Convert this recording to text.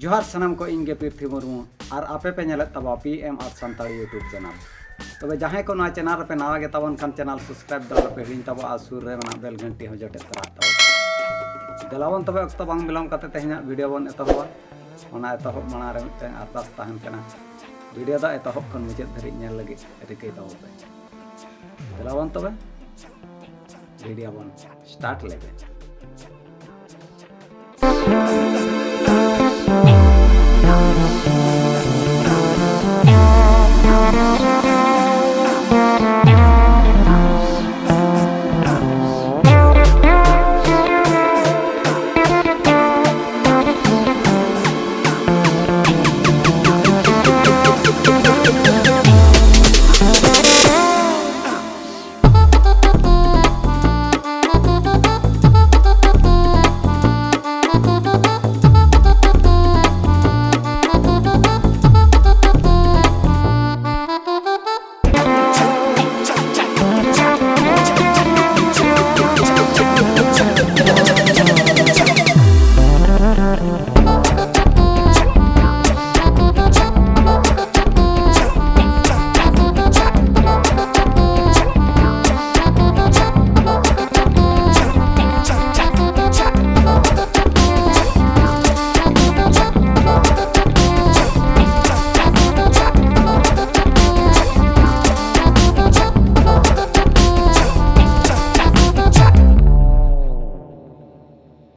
जोहार सनम को इंगे पीर्थी मुर्मू और आपे पे नेले तबा PM आर संताली यूट्यूब चैनल तबे जहां को ना चैनल पे नवा गे तबन खान चैनल सब्सक्राइब दला पे हिन तबा आसुर रे मना बेल घंटी हो जटे तरा तब दलावन तबे अक्तो बांग बिलम कते तेहना वीडियो बन एतहबा ओना एतहब मना रे मिते अरदास ताहन कना वीडियो दा एतहब खन मुझे धरि नेल लगे रिकई तब दलावन तबे वीडियो बन स्टार्ट लेबे।